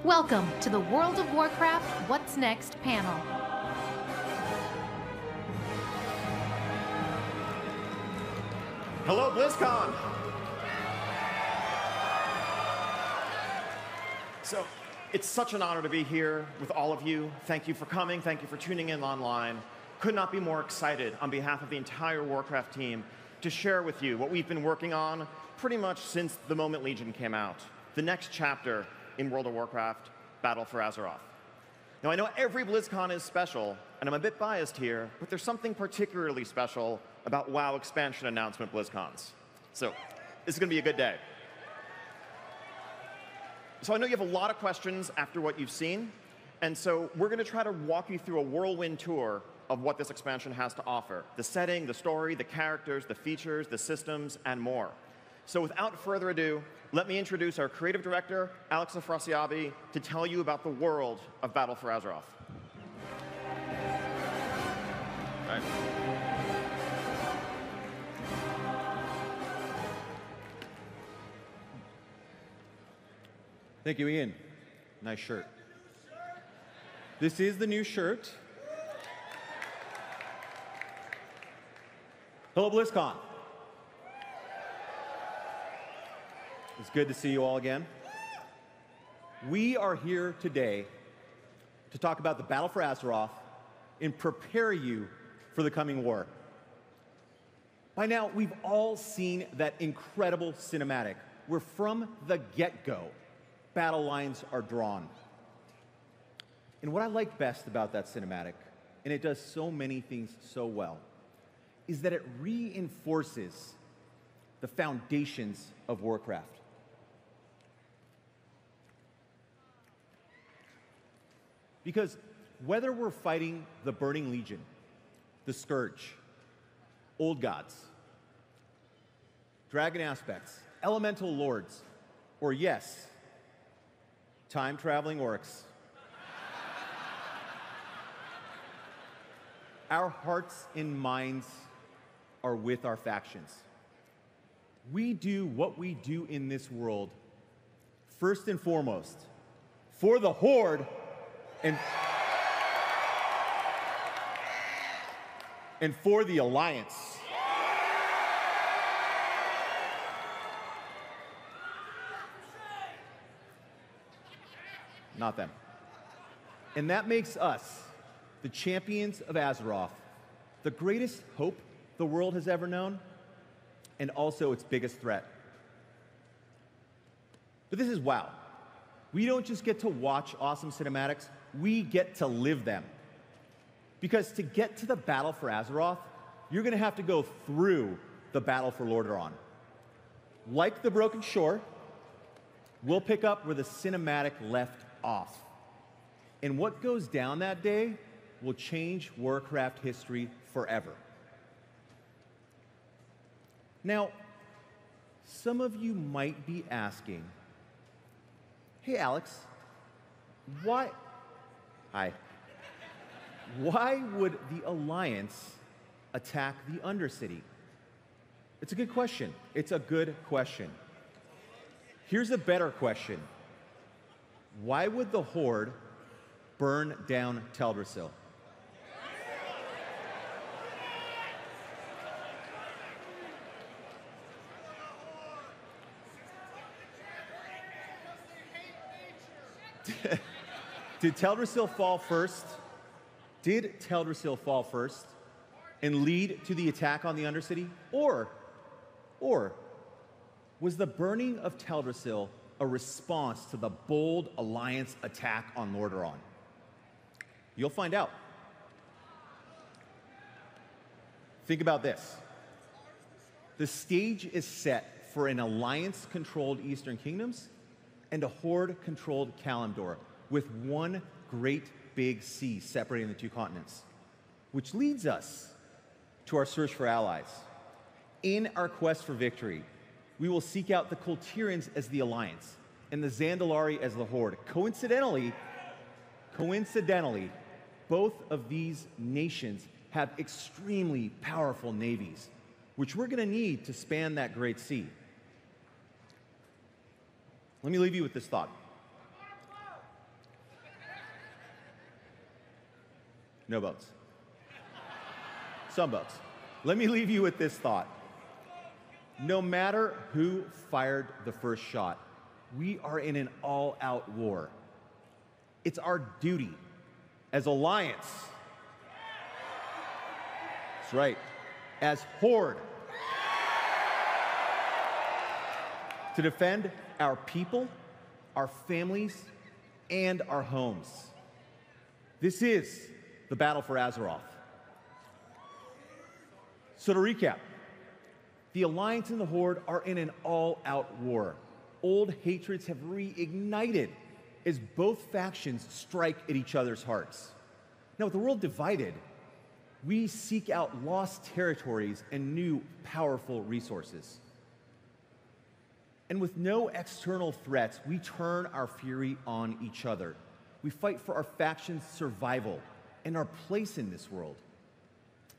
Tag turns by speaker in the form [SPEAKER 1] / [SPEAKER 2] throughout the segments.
[SPEAKER 1] Welcome to the World of Warcraft What's Next panel.
[SPEAKER 2] Hello, Blizzcon! So, it's such an honor to be here with all of you. Thank you for coming. Thank you for tuning in online. Could not be more excited on behalf of the entire Warcraft team to share with you what we've been working on pretty much since the moment Legion came out. The next chapter in World of Warcraft, Battle for Azeroth. Now, I know every BlizzCon is special, and I'm a bit biased here, but there's something particularly special about WoW expansion announcement BlizzCons. So, this is going to be a good day. So I know you have a lot of questions after what you've seen, and so we're going to try to walk you through a whirlwind tour of what this expansion has to offer. The setting, the story, the characters, the features, the systems, and more. So without further ado, let me introduce our creative director, Alex Afrasiabi, to tell you about the world of Battle for Azeroth. All right.
[SPEAKER 3] Thank you, Ian. Nice shirt. This is the new shirt. Hello, BlizzCon. It's good to see you all again. We are here today to talk about the Battle for Azeroth and prepare you for the coming war. By now, we've all seen that incredible cinematic where from the get-go, battle lines are drawn. And what I like best about that cinematic, and it does so many things so well, is that it reinforces the foundations of Warcraft. Because whether we're fighting the Burning Legion, the Scourge, Old Gods, Dragon Aspects, Elemental Lords, or yes, time-traveling orcs, our hearts and minds are with our factions. We do what we do in this world, first and foremost, for the Horde and for the Alliance. Not them. And that makes us, the champions of Azeroth, the greatest hope the world has ever known, and also its biggest threat. But this is WoW. We don't just get to watch awesome cinematics, we get to live them. Because to get to the Battle for Azeroth, you're going to have to go through the Battle for Lordaeron. Like the Broken Shore, we'll pick up where the cinematic left off. And what goes down that day will change Warcraft history forever. Now, some of you might be asking, hey, Alex, why would the Alliance attack the Undercity? It's a good question. It's a good question. Here's a better question. Why would the Horde burn down Teldrassil? Did Teldrassil fall first? Did Teldrassil fall first and lead to the attack on the Undercity? Or was the burning of Teldrassil a response to the bold Alliance attack on Lordaeron? You'll find out. Think about this. The stage is set for an Alliance-controlled Eastern Kingdoms and a Horde-controlled Kalimdor, with one great big sea separating the two continents. Which leads us to our search for allies. In our quest for victory, we will seek out the kul'tiras as the Alliance and the Zandalari as the Horde. Coincidentally, both of these nations have extremely powerful navies, which we're going to need to span that great sea. Let me leave you with this thought. No boats. Some boats. Let me leave you with this thought. No matter who fired the first shot, we are in an all-out war. It's our duty as Alliance. That's right. As Horde. To defend our people, our families, and our homes. This is the battle for Azeroth. So to recap, the Alliance and the Horde are in an all-out war. Old hatreds have reignited as both factions strike at each other's hearts. Now, with the world divided, we seek out lost territories and new, powerful resources. And with no external threats, we turn our fury on each other. We fight for our faction's survival and our place in this world.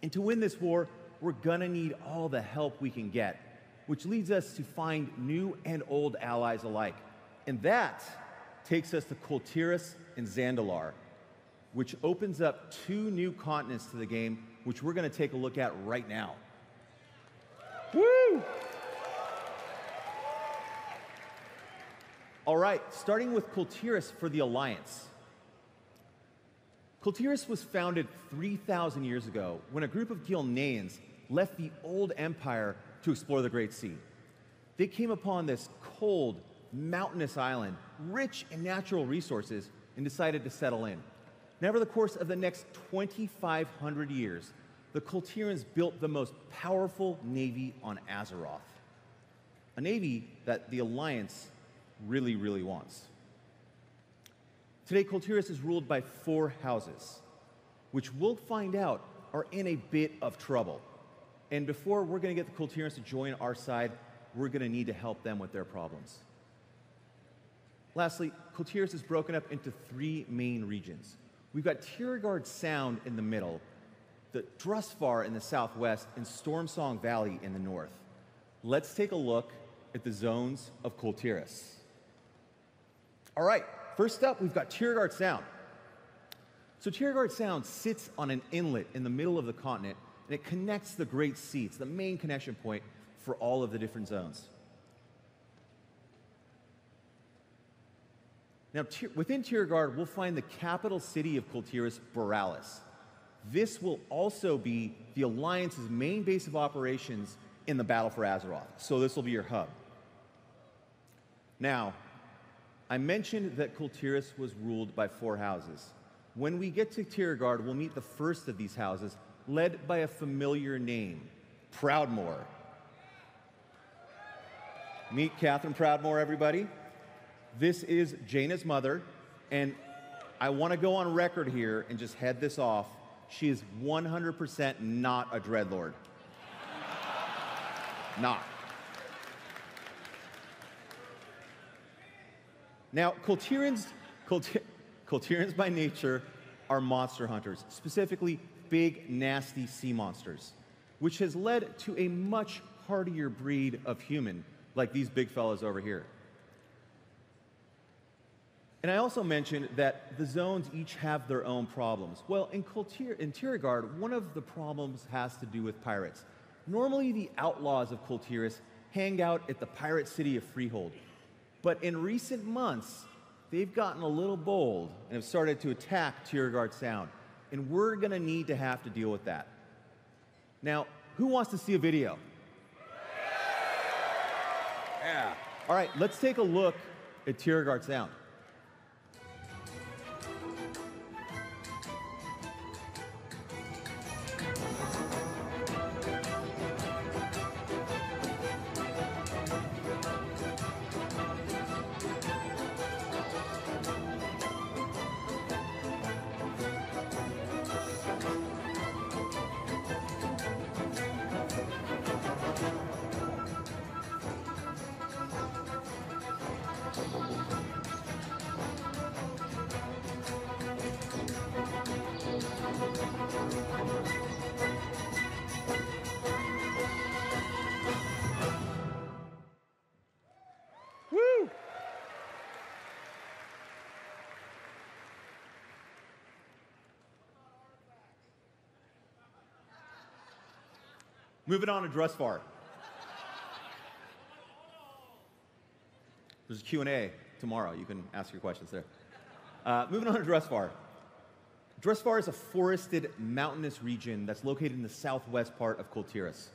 [SPEAKER 3] And to win this war, we're gonna need all the help we can get, which leads us to find new and old allies alike. And that takes us to Kul'tiras and Zandalar, which opens up 2 new continents to the game, which we're gonna take a look at right now. Woo! All right, starting with Kul'tiras for the Alliance. Kul'tiras was founded 3,000 years ago when a group of Gilneans left the old empire to explore the Great Sea. They came upon this cold, mountainous island, rich in natural resources, and decided to settle in. Now, over the course of the next 2,500 years, the Kul'tirans built the most powerful navy on Azeroth, a navy that the Alliance really, really wants. Today, Kul'tiras is ruled by 4 houses, which we'll find out are in a bit of trouble. And before we're going to get the Kul'tirans to join our side, we're going to need to help them with their problems. Lastly, Kul'tiras is broken up into 3 main regions. We've got Tiragarde Sound in the middle, the Drusvar in the southwest, and Stormsong Valley in the north. Let's take a look at the zones of Kul'tiras. All right, first up, we've got Tiragarde Sound. So Tiragarde Sound sits on an inlet in the middle of the continent, and it connects the Great Sea. It's the main connection point for all of the different zones. Now, within Tiragarde, we'll find the capital city of Kul'tiras, Boralis. This will also be the Alliance's main base of operations in the battle for Azeroth, so this will be your hub. Now, I mentioned that Kul'tiras was ruled by 4 houses. When we get to Tiragarde, we'll meet the first of these houses, led by a familiar name, Proudmoore. Meet Catherine Proudmoore, everybody. This is Jaina's mother, and I want to go on record here and just head this off. She is 100% not a dreadlord. Not. Now, Kul'tirans by nature are monster hunters, specifically big, nasty sea monsters, which has led to a much hardier breed of human, like these big fellas over here. And I also mentioned that the zones each have their own problems. Well, in Tiragarde, one of the problems has to do with pirates. Normally, the outlaws of Kul'tiras hang out at the pirate city of Freehold. But in recent months, they've gotten a little bold and have started to attack Tiragarde Sound. And we're going to need to have to deal with that. Now, who wants to see a video? Yeah. All right, let's take a look at Tiragarde Sound. Moving on to Dressfar. There's a Q&A tomorrow. You can ask your questions there. Moving on to Dressfar. Dressfar is a forested, mountainous region that's located in the southwest part of Kul'tiras.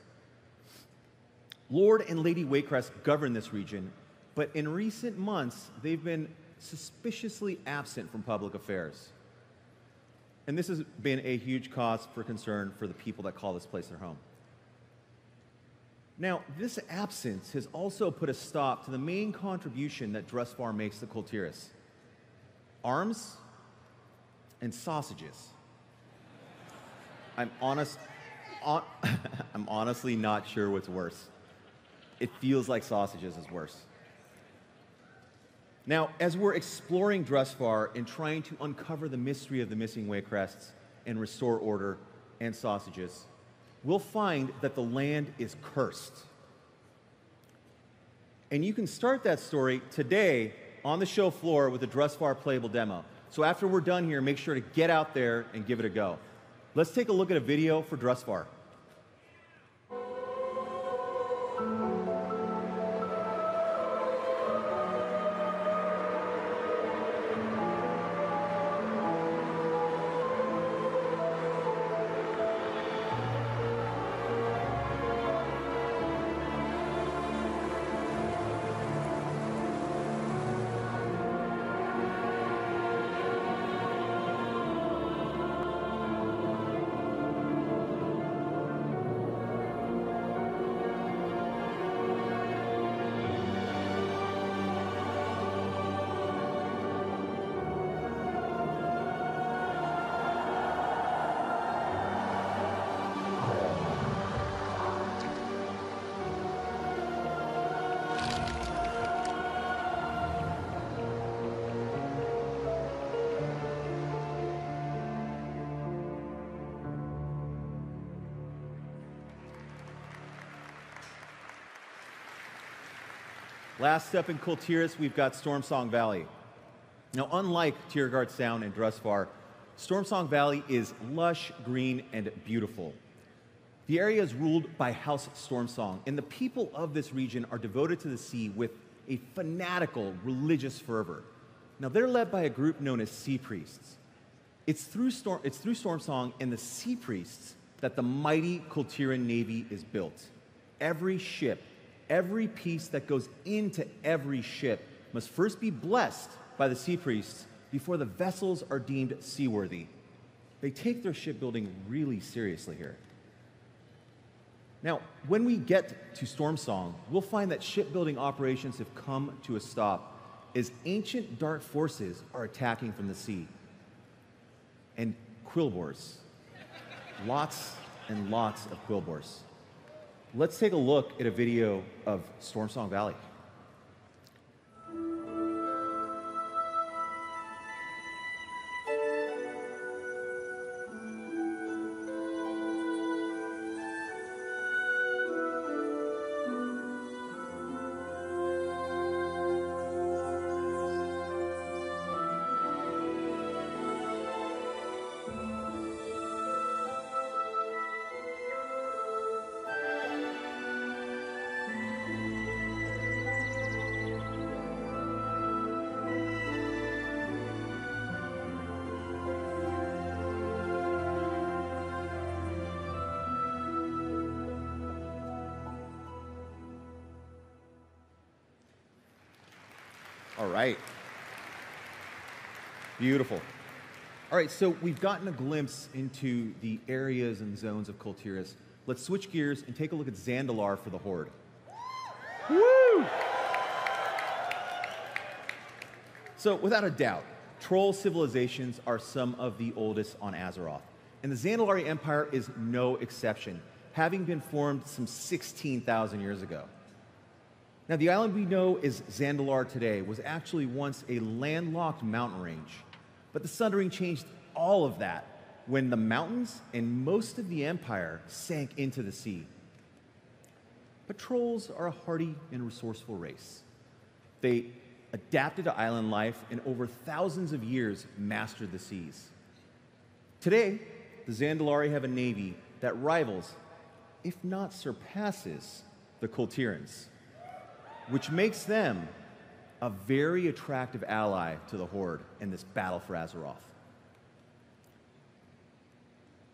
[SPEAKER 3] Lord and Lady Waecrest govern this region, but in recent months, they've been suspiciously absent from public affairs. And this has been a huge cause for concern for the people that call this place their home. Now, this absence has also put a stop to the main contribution that Dressfar makes to Kul'tiras: arms and sausages. I'm honestly not sure what's worse. It feels like sausages is worse. Now, as we're exploring Dressfar and trying to uncover the mystery of the missing Waecrests and restore order and sausages, we'll find that the land is cursed. And you can start that story today on the show floor with the Dressfar playable demo. So after we're done here, make sure to get out there and give it a go. Let's take a look at a video for Dressfar. Last up in Kul'tiras, we've got Stormsong Valley. Now, unlike Tiragarde Sound and Dressfar, Stormsong Valley is lush, green, and beautiful. The area is ruled by House Stormsong, and the people of this region are devoted to the sea with a fanatical religious fervor. Now, they're led by a group known as Sea Priests. It's through Stormsong and the Sea Priests that the mighty Kul'tiran Navy is built. Every ship, every piece that goes into every ship must first be blessed by the Sea Priests before the vessels are deemed seaworthy. They take their shipbuilding really seriously here. Now, when we get to Stormsong, we'll find that shipbuilding operations have come to a stop as ancient dark forces are attacking from the sea. And quillboars. Lots and lots of quillboars. Let's take a look at a video of Stormsong Valley. All right. Beautiful. All right, so we've gotten a glimpse into the areas and zones of Kul'tiras. Let's switch gears and take a look at Zandalar for the Horde. Woo! So, without a doubt, troll civilizations are some of the oldest on Azeroth. And the Zandalari Empire is no exception, having been formed some 16,000 years ago. Now, the island we know as Zandalar today was actually once a landlocked mountain range, but the Sundering changed all of that when the mountains and most of the empire sank into the sea. But trolls are a hardy and resourceful race. They adapted to island life and over thousands of years mastered the seas. Today, the Zandalari have a navy that rivals if not surpasses, the kul'tiras, which makes them a very attractive ally to the Horde in this battle for Azeroth.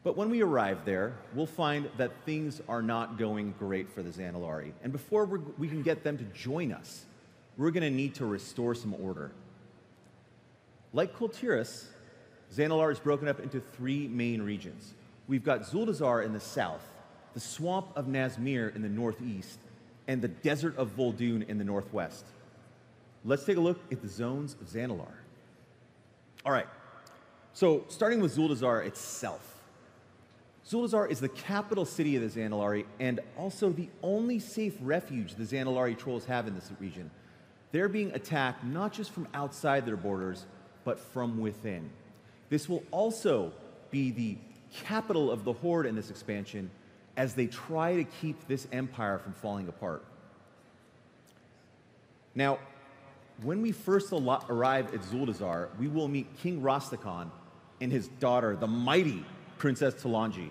[SPEAKER 3] But when we arrive there, we'll find that things are not going great for the Zandalari. And before we can get them to join us, we're going to need to restore some order. Like kul'tiras, Zandalar is broken up into three main regions. We've got Zuldazar in the south, the swamp of Nazmir in the northeast, and the desert of Vol'dun in the northwest. Let's take a look at the zones of Zandalar. All right, so starting with Zuldazar itself. Zuldazar is the capital city of the Zandalari and also the only safe refuge the Zandalari trolls have in this region. They're being attacked not just from outside their borders, but from within. This will also be the capital of the Horde in this expansion as they try to keep this empire from falling apart. Now, when we first arrive at Zuldazar, we will meet King Rastakhan and his daughter, the mighty Princess Talanji.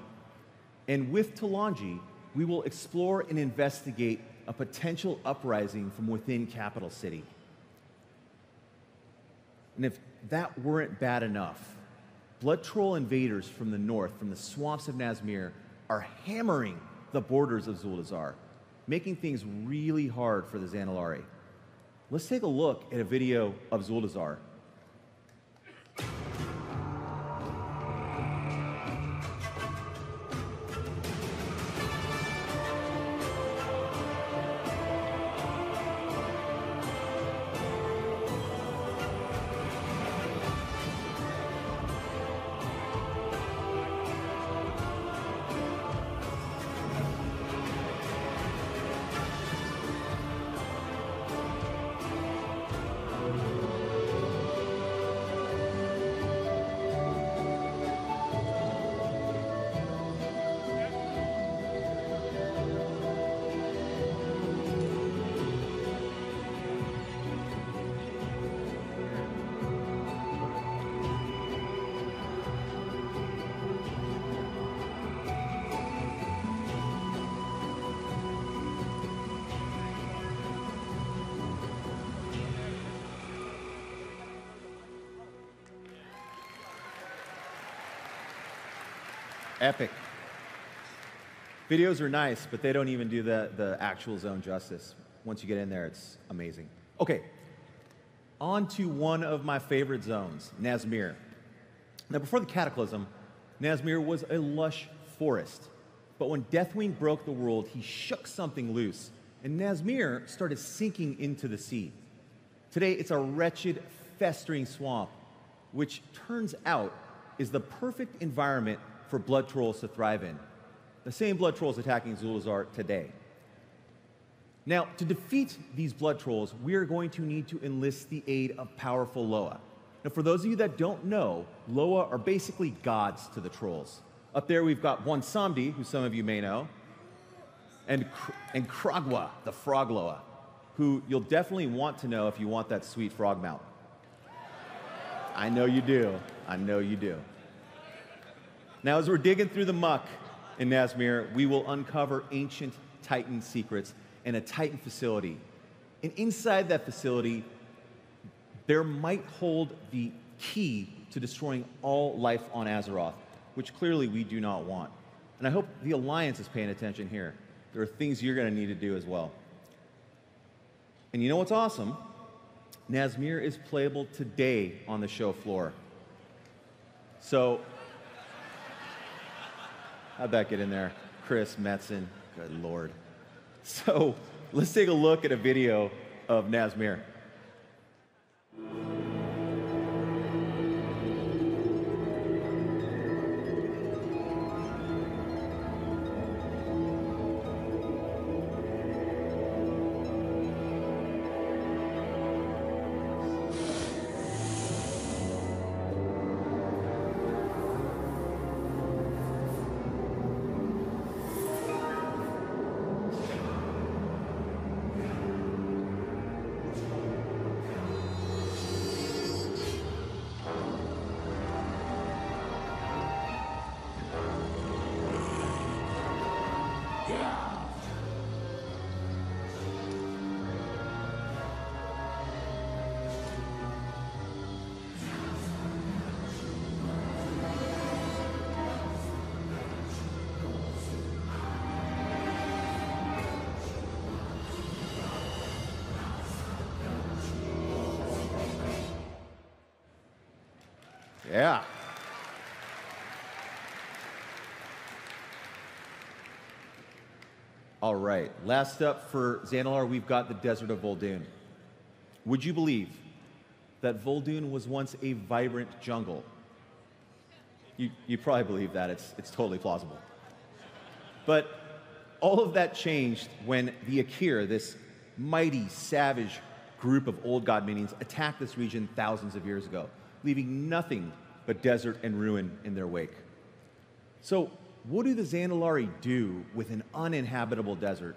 [SPEAKER 3] And with Talanji, we will explore and investigate a potential uprising from within Capital City. And if that weren't bad enough, Blood Troll invaders from the north, from the swamps of Nazmir, are hammering the borders of Zuldazar, making things really hard for the Zandalari. Let's take a look at a video of Zuldazar. Epic. Videos are nice, but they don't even do the actual zone justice. Once you get in there, it's amazing. Okay, on to one of my favorite zones, Nazmir. Now, before the Cataclysm, Nazmir was a lush forest. But when Deathwing broke the world, he shook something loose, and Nazmir started sinking into the sea. Today, it's a wretched, festering swamp, which turns out is the perfect environment for blood trolls to thrive in. The same blood trolls attacking Zuldazar today. Now, to defeat these blood trolls, we are going to need to enlist the aid of powerful Loa. Now, for those of you that don't know, Loa are basically gods to the trolls. Up there, we've got one Samdi, who some of you may know, and Kragwa, the frog Loa, who you'll definitely want to know if you want that sweet frog mount. I know you do. I know you do. Now, as we're digging through the muck in Nazmir, we will uncover ancient Titan secrets in a Titan facility. And inside that facility, there might hold the key to destroying all life on Azeroth, which clearly we do not want. And I hope the Alliance is paying attention here. There are things you're going to need to do as well. And you know what's awesome? Nazmir is playable today on the show floor. So, how'd that get in there? Chris Metzen, good Lord. So, let's take a look at a video of Nazmir. Yeah. All right, last up for Zandalar, we've got the Desert of Vol'dun. Would you believe that Vol'dun was once a vibrant jungle? You probably believe that. It's totally plausible. But all of that changed when the Akir, this mighty, savage group of old god minions, attacked this region thousands of years ago, leaving nothing but desert and ruin in their wake. So, what do the Zandalari do with an uninhabitable desert?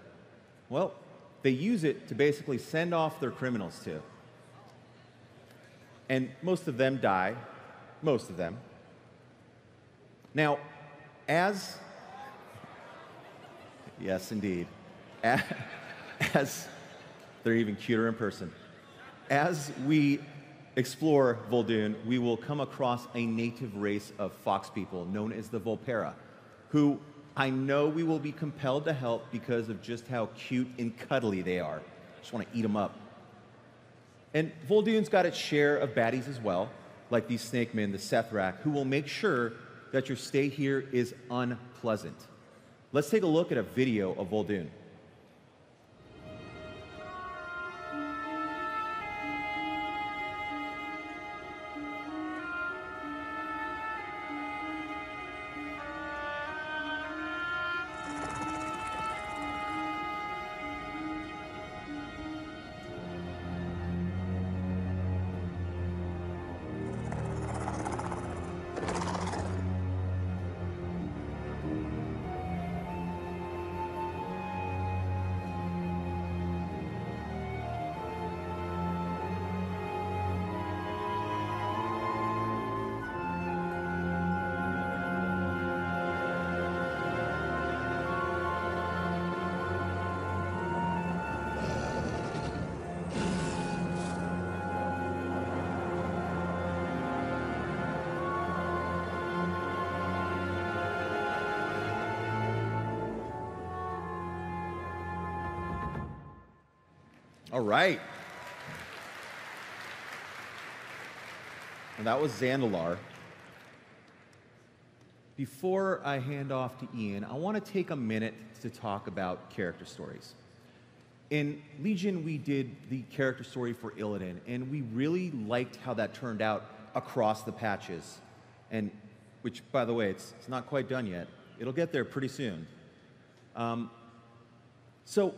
[SPEAKER 3] Well, they use it to basically send off their criminals to. And most of them die. Most of them. Now, as... Yes, indeed. As they're even cuter in person. As we explore Vol'dun, we will come across a native race of fox people known as the Volpera, who I know we will be compelled to help because of just how cute and cuddly they are. Just want to eat them up. And Vol'dun's got its share of baddies as well, like these snake men, the Sethrak, who will make sure that your stay here is unpleasant. Let's take a look at a video of Vol'dun. All right. And that was Zandalar. Before I hand off to Ian, I want to take a minute to talk about character stories. In Legion, we did the character story for Illidan, and we really liked how that turned out across the patches. And which, by the way, it's not quite done yet. It'll get there pretty soon. So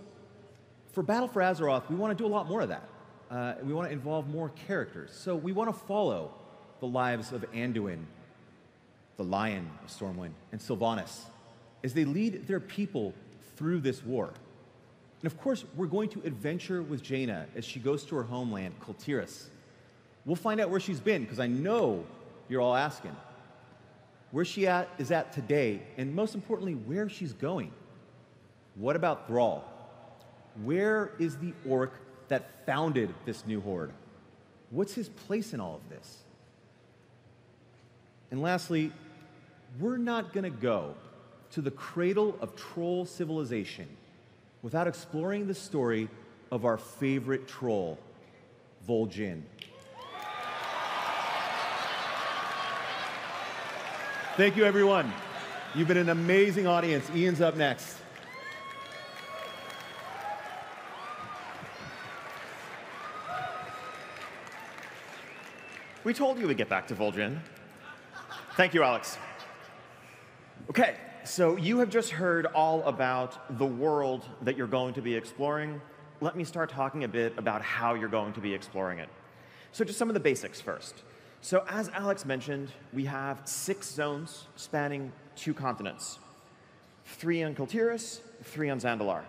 [SPEAKER 3] for Battle for Azeroth, we want to do a lot more of that. We want to involve more characters. So we want to follow the lives of Anduin, the Lion of Stormwind, and Sylvanas as they lead their people through this war. And of course, we're going to adventure with Jaina as she goes to her homeland, Kul'tiras. We'll find out where she's been, because I know you're all asking. Where she is at today, and most importantly, where she's going. What about Thrall? Where is the orc that founded this new horde? What's his place in all of this? And lastly, we're not going to go to the cradle of troll civilization without exploring the story of our favorite troll, Vol'jin. Thank you, everyone. You've been an amazing audience. Ian's up next.
[SPEAKER 2] We told you we'd get back to Vol'jin. Thank you, Alex. Okay, so you have just heard all about the world that you're going to be exploring. Let me start talking a bit about how you're going to be exploring it. So just some of the basics first. So as Alex mentioned, we have 6 zones spanning 2 continents. 3 on Kul'tiras, 3 on Zandalar.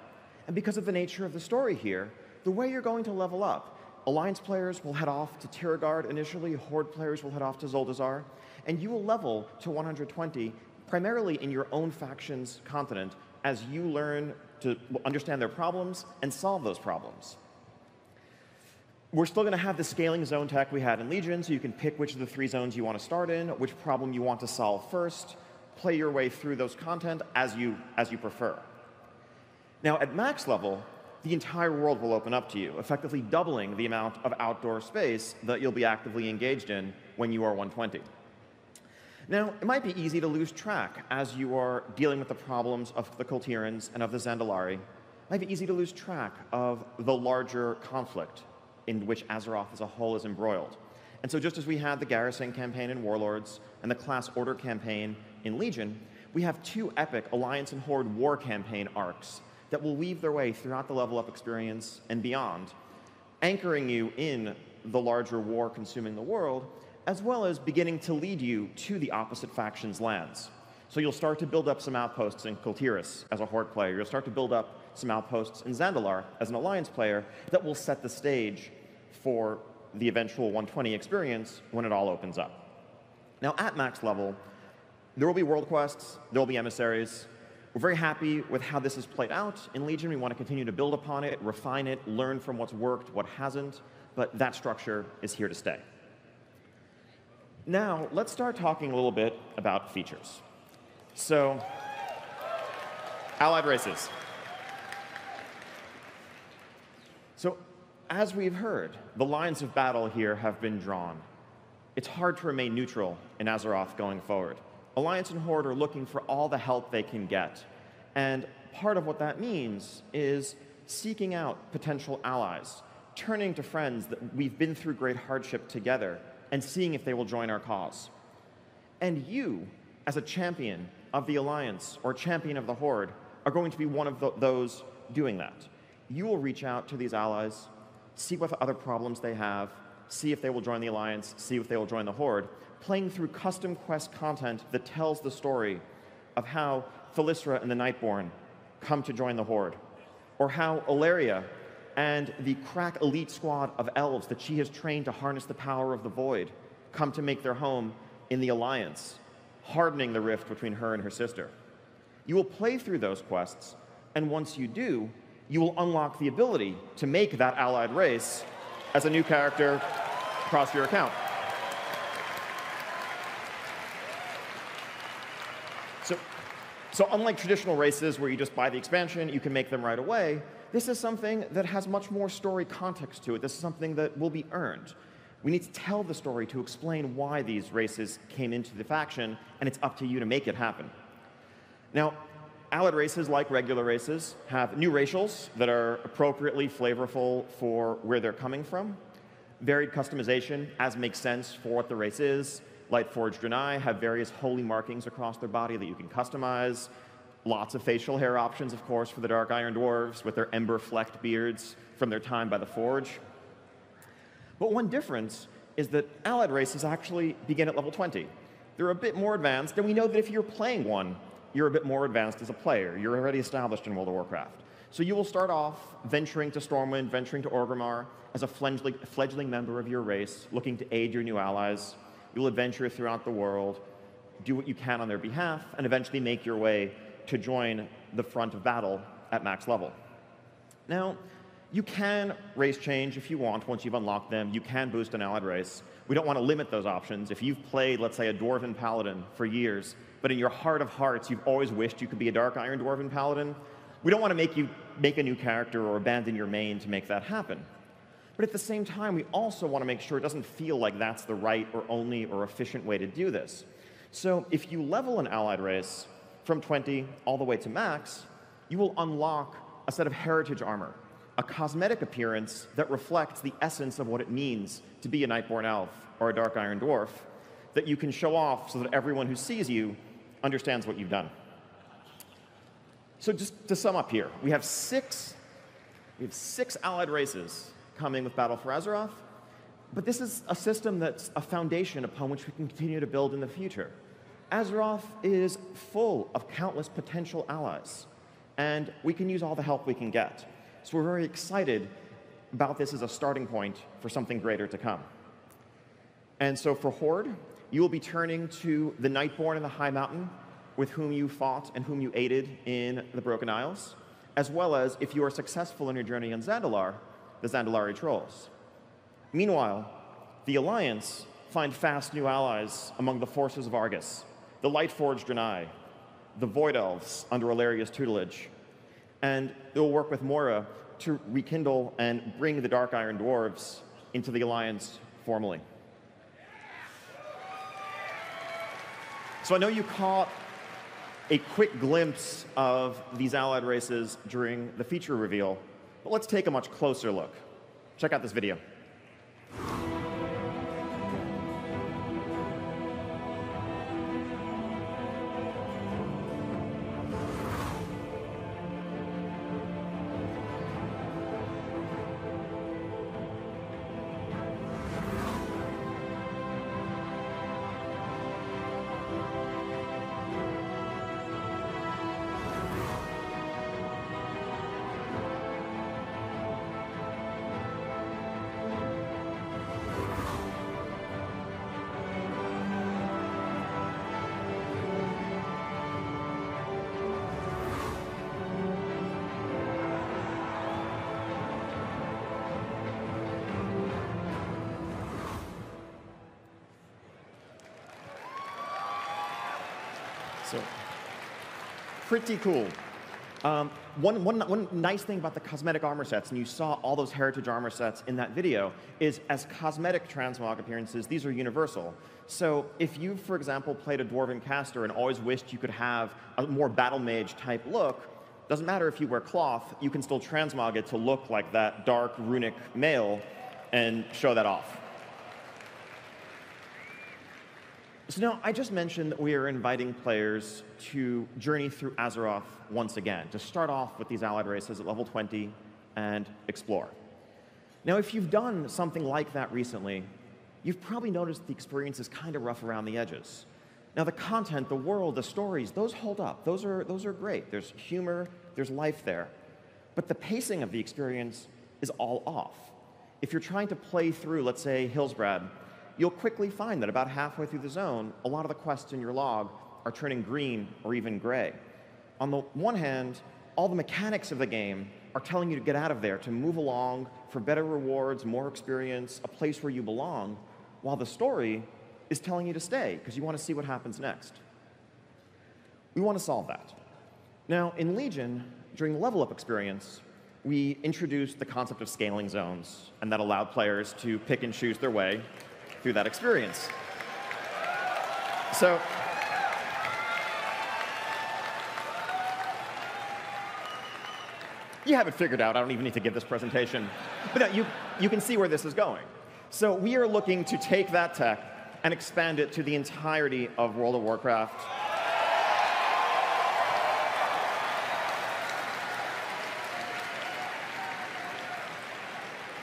[SPEAKER 2] And because of the nature of the story here, the way you're going to level up, Alliance players will head off to Tiragarde initially, Horde players will head off to Zuldazar, and you will level to 120, primarily in your own faction's continent, as you learn to understand their problems and solve those problems. We're still going to have the scaling zone tech we had in Legion, so you can pick which of the 3 zones you want to start in, which problem you want to solve first, play your way through those content as you prefer. Now, at max level, the entire world will open up to you, effectively doubling the amount of outdoor space that you'll be actively engaged in when you are 120. Now, it might be easy to lose track as you are dealing with the problems of the kul'tiras and of the Zandalari. It might be easy to lose track of the larger conflict in which Azeroth as a whole is embroiled. And so just as we had the Garrison campaign in Warlords and the Class Order campaign in Legion, we have two epic Alliance and Horde war campaign arcs that will weave their way throughout the level up experience and beyond, anchoring you in the larger war consuming the world, as well as beginning to lead you to the opposite faction's lands. So you'll start to build up some outposts in Kul'tiras as a Horde player. You'll start to build up some outposts in Zandalar as an Alliance player that will set the stage for the eventual 120 experience when it all opens up. Now, at max level, there will be world quests, there will be emissaries. We're very happy with how this has played out in Legion. We want to continue to build upon it, refine it, learn from what's worked, what hasn't, but that structure is here to stay. Now, let's start talking a little bit about features. So, allied races. So, as we've heard, the lines of battle here have been drawn. It's hard to remain neutral in Azeroth going forward. Alliance and Horde are looking for all the help they can get. And part of what that means is seeking out potential allies, turning to friends that we've been through great hardship together, and seeing if they will join our cause. And you, as a champion of the Alliance or champion of the Horde, are going to be one of those doing that. You will reach out to these allies, see what other problems they have, see if they will join the Alliance, see if they will join the Horde, playing through custom quest content that tells the story of how Thalyssra and the Nightborn come to join the Horde, or how Ilaria and the crack elite squad of elves that she has trained to harness the power of the Void come to make their home in the Alliance, hardening the rift between her and her sister. You will play through those quests, and once you do, you will unlock the ability to make that allied race as a new character across your account. So unlike traditional races where you just buy the expansion, you can make them right away, this is something that has much more story context to it. This is something that will be earned. We need to tell the story to explain why these races came into the faction, and it's up to you to make it happen. Now, allied races, like regular races, have new racials that are appropriately flavorful for where they're coming from, varied customization as makes sense for what the race is. Lightforged Draenei have various holy markings across their body that you can customize. Lots of facial hair options, of course, for the Dark Iron Dwarves with their ember-flecked beards from their time by the Forge. But one difference is that allied races actually begin at level 20. They're a bit more advanced, and we know that if you're playing one, you're a bit more advanced as a player. You're already established in World of Warcraft. So you will start off venturing to Stormwind, venturing to Orgrimmar as a fledgling member of your race, looking to aid your new allies. You'll adventure throughout the world, do what you can on their behalf, and eventually make your way to join the front of battle at max level. Now, you can race change if you want once you've unlocked them. You can boost an allied race. We don't want to limit those options. If you've played, let's say, a Dwarven Paladin for years, but in your heart of hearts you've always wished you could be a Dark Iron Dwarven Paladin, we don't want to make you make a new character or abandon your main to make that happen. But at the same time, we also want to make sure it doesn't feel like that's the right or only or efficient way to do this. So if you level an allied race from 20 all the way to max, you will unlock a set of heritage armor, a cosmetic appearance that reflects the essence of what it means to be a Nightborn Elf or a Dark Iron Dwarf that you can show off so that everyone who sees you understands what you've done. So just to sum up here, we have six allied races coming with Battle for Azeroth, but this is a system that's a foundation upon which we can continue to build in the future. Azeroth is full of countless potential allies, and we can use all the help we can get. So we're very excited about this as a starting point for something greater to come. And so for Horde, you will be turning to the Nightborn in the High Mountain with whom you fought and whom you aided in the Broken Isles, as well as, if you are successful in your journey on Zandalar, the Zandalari Trolls. Meanwhile, the Alliance find fast new allies among the forces of Argus, the Lightforged Draenei, the Void Elves under Ilaria's tutelage, and it will work with Moira to rekindle and bring the Dark Iron Dwarves into the Alliance formally. So I know you caught a quick glimpse of these allied races during the feature reveal, but let's take a much closer look. Check out this video. So, pretty cool. One nice thing about the cosmetic armor sets, and you saw all those heritage armor sets in that video, is as cosmetic transmog appearances, these are universal. So if you, for example, played a Dwarven caster and always wished you could have a more battle mage type look, doesn't matter if you wear cloth, you can still transmog it to look like that dark runic mail and show that off. So now, I just mentioned that we are inviting players to journey through Azeroth once again, to start off with these allied races at level 20 and explore. Now, if you've done something like that recently, you've probably noticed the experience is kind of rough around the edges. Now, the content, the world, the stories, those hold up. Those are great. There's humor, there's life there. But the pacing of the experience is all off. If you're trying to play through, let's say, Hillsbrad, you'll quickly find that about halfway through the zone, a lot of the quests in your log are turning green or even gray. On the one hand, all the mechanics of the game are telling you to get out of there, to move along for better rewards, more experience, a place where you belong, while the story is telling you to stay because you want to see what happens next. We want to solve that. Now, in Legion, during the level up experience, we introduced the concept of scaling zones, and that allowed players to pick and choose their way through that experience. So, you have it figured out. I don't even need to give this presentation. But no, you can see where this is going. So we are looking to take that tech and expand it to the entirety of World of Warcraft.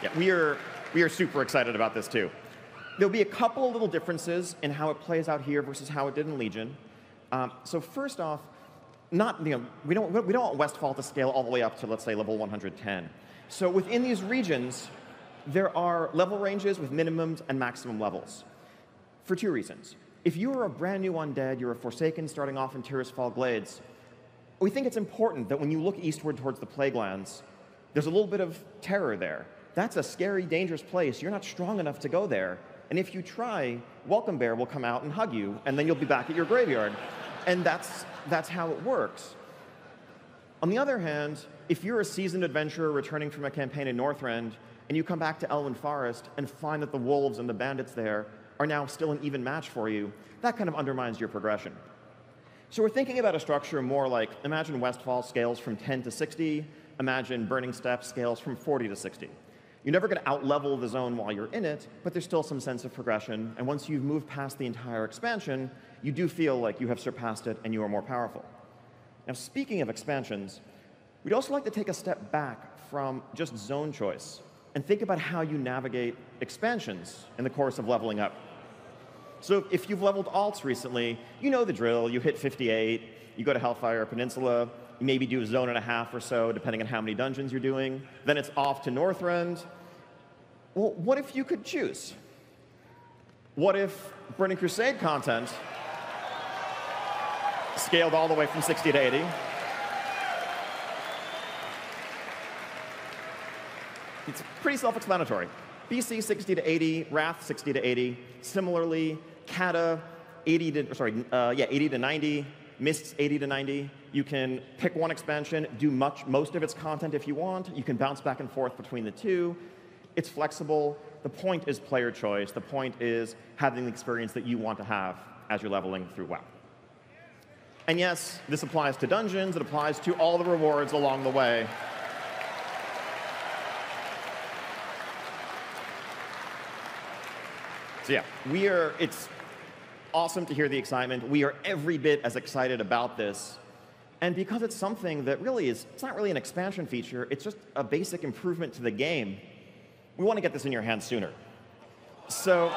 [SPEAKER 2] Yeah, we are super excited about this too. There'll be a couple of little differences in how it plays out here versus how it did in Legion. So first off, we don't want Westfall to scale all the way up to, let's say, level 110. So within these regions, there are level ranges with minimums and maximum levels for two reasons. If you are a brand new undead, you're a Forsaken starting off in Tirisfal Glades, we think it's important that when you look eastward towards the Plaguelands, there's a little bit of terror there. That's a scary, dangerous place. You're not strong enough to go there. And if you try, Welcome Bear will come out and hug you, and then you'll be back at your graveyard. And that's how it works. On the other hand, if you're a seasoned adventurer returning from a campaign in Northrend, and you come back to Elwyn Forest and find that the wolves and the bandits there are now still an even match for you, that kind of undermines your progression. So we're thinking about a structure more like, imagine Westfall scales from 10 to 60, imagine Burning Steppe scales from 40 to 60. You're never going to out-level the zone while you're in it, but there's still some sense of progression, and once you've moved past the entire expansion, you do feel like you have surpassed it and you are more powerful. Now, speaking of expansions, we'd also like to take a step back from just zone choice and think about how you navigate expansions in the course of leveling up. So if you've leveled alts recently, you know the drill. You hit 58, you go to Hellfire Peninsula, you maybe do a zone and a half or so, depending on how many dungeons you're doing. Then it's off to Northrend. Well, what if you could choose? What if Burning Crusade content scaled all the way from 60 to 80? It's pretty self-explanatory. BC 60 to 80, Wrath 60 to 80. Similarly, Kata 80 to 90, Mists 80 to 90. You can pick one expansion, do most of its content if you want. You can bounce back and forth between the two. It's flexible. The point is player choice. The point is having the experience that you want to have as you're leveling through WoW. And yes, this applies to dungeons. It applies to all the rewards along the way. So yeah, it's awesome to hear the excitement. We are every bit as excited about this. And because it's something that really it's not really an expansion feature, it's just a basic improvement to the game, we want to get this in your hands sooner. So,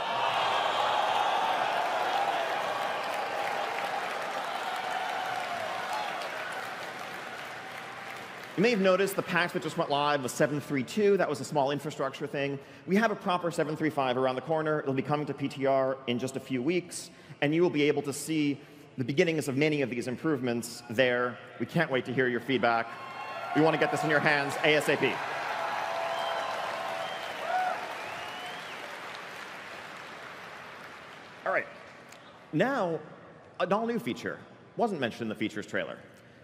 [SPEAKER 2] you may have noticed the patch that just went live was 7.3.2. That was a small infrastructure thing. We have a proper 7.3.5 around the corner. It'll be coming to PTR in just a few weeks, and you will be able to see the beginnings of many of these improvements there. We can't wait to hear your feedback. We want to get this in your hands ASAP. All right. Now, an all-new feature. Wasn't mentioned in the features trailer.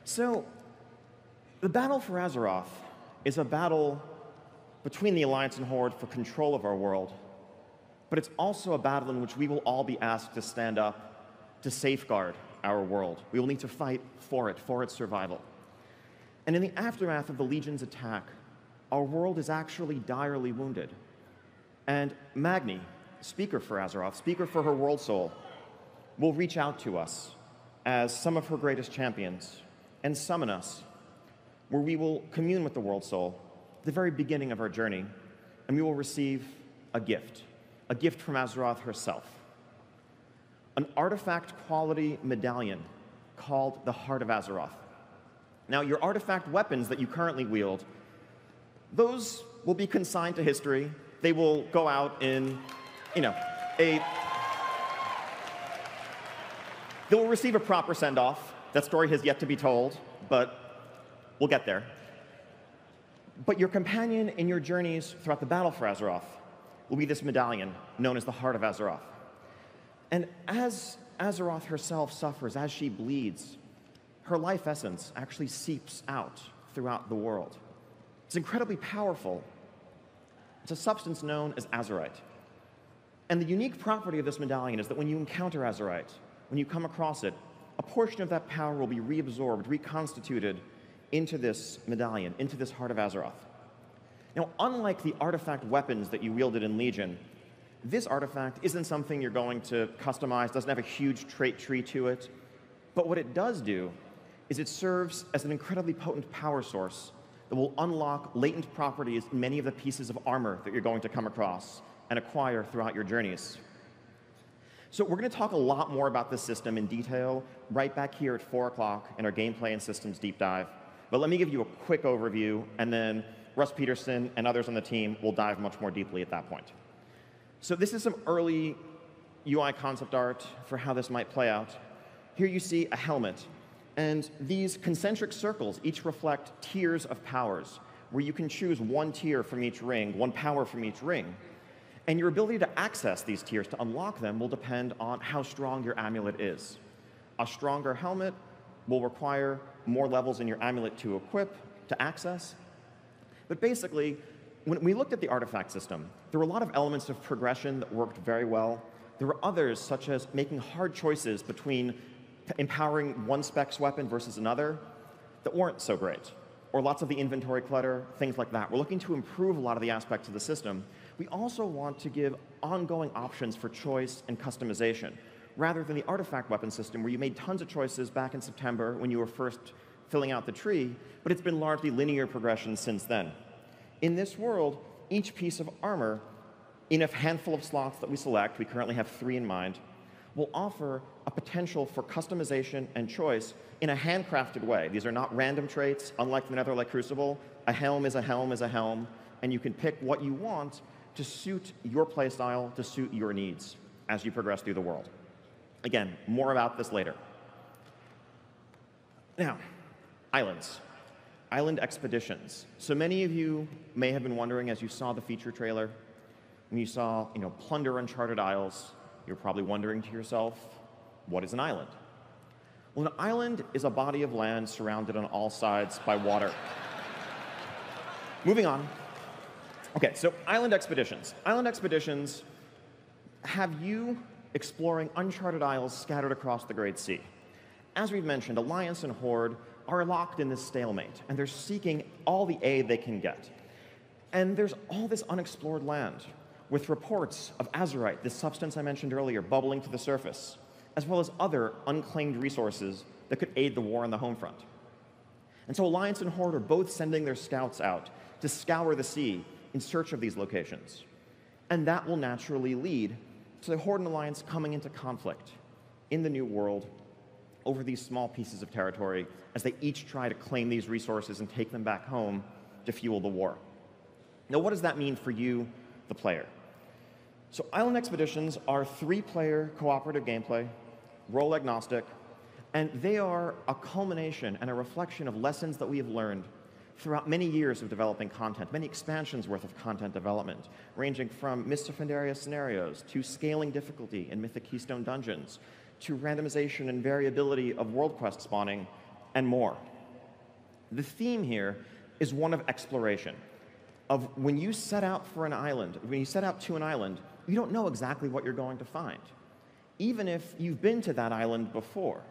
[SPEAKER 2] So, the battle for Azeroth is a battle between the Alliance and Horde for control of our world, but it's also a battle in which we will all be asked to stand up to safeguard our world. We will need to fight for its survival. And in the aftermath of the Legion's attack, our world is actually direly wounded. And Magni, speaker for Azeroth, speaker for her world soul, will reach out to us as some of her greatest champions and summon us, where we will commune with the world soul at the very beginning of our journey, and we will receive a gift from Azeroth herself. An artifact-quality medallion called the Heart of Azeroth. Now, your artifact weapons that you currently wield, those will be consigned to history. They will go out in, they will receive a proper send-off. That story has yet to be told, but we'll get there. But your companion in your journeys throughout the battle for Azeroth will be this medallion known as the Heart of Azeroth. And as Azeroth herself suffers, as she bleeds, her life essence actually seeps out throughout the world. It's incredibly powerful. It's a substance known as Azerite. And the unique property of this medallion is that when you encounter Azerite, when you come across it, a portion of that power will be reabsorbed, reconstituted into this medallion, into this Heart of Azeroth. Now, unlike the artifact weapons that you wielded in Legion, this artifact isn't something you're going to customize, doesn't have a huge trait tree to it. But what it does do is it serves as an incredibly potent power source that will unlock latent properties in many of the pieces of armor that you're going to come across and acquire throughout your journeys. So we're going to talk a lot more about this system in detail right back here at 4 o'clock in our gameplay and systems deep dive. But let me give you a quick overview, and then Russ Peterson and others on the team will dive much more deeply at that point. So this is some early UI concept art for how this might play out. Here you see a helmet, and these concentric circles each reflect tiers of powers, where you can choose one tier from each ring, one power from each ring. And your ability to access these tiers, to unlock them, will depend on how strong your amulet is. A stronger helmet will require more levels in your amulet to equip, to access. But basically, when we looked at the artifact system, there were a lot of elements of progression that worked very well. There were others, such as making hard choices between empowering one specs weapon versus another, that weren't so great. Or lots of the inventory clutter, things like that. We're looking to improve a lot of the aspects of the system. We also want to give ongoing options for choice and customization, rather than the artifact weapon system where you made tons of choices back in September when you were first filling out the tree, but it's been largely linear progression since then. In this world, each piece of armor, in a handful of slots that we select, we currently have 3 in mind, will offer a potential for customization and choice in a handcrafted way. These are not random traits, unlike the Nether like Crucible. A helm is a helm is a helm, and you can pick what you want to suit your playstyle, to suit your needs as you progress through the world. Again, more about this later. Now, islands. Island expeditions. So many of you may have been wondering as you saw the feature trailer, when you saw, plunder uncharted isles, you're probably wondering to yourself, what is an island? Well, an island is a body of land surrounded on all sides by water. Moving on. Okay, so island expeditions. Island expeditions have you exploring uncharted isles scattered across the Great Sea. As we've mentioned, Alliance and Horde are locked in this stalemate, and they're seeking all the aid they can get. And there's all this unexplored land, with reports of azurite, this substance I mentioned earlier, bubbling to the surface, as well as other unclaimed resources that could aid the war on the home front. And so Alliance and Horde are both sending their scouts out to scour the sea in search of these locations. And that will naturally lead to the Horde and Alliance coming into conflict in the New World over these small pieces of territory as they each try to claim these resources and take them back home to fuel the war. Now, what does that mean for you, the player? So Island Expeditions are 3-player cooperative gameplay, role agnostic, and they are a culmination and a reflection of lessons that we have learned throughout many years of developing content, many expansions worth of content development, ranging from Mists of Pandaria scenarios to scaling difficulty in Mythic Keystone dungeons, to randomization and variability of world quest spawning, and more. The theme here is one of exploration, of when you set out for an island, when you set out to an island, you don't know exactly what you're going to find, even if you've been to that island before.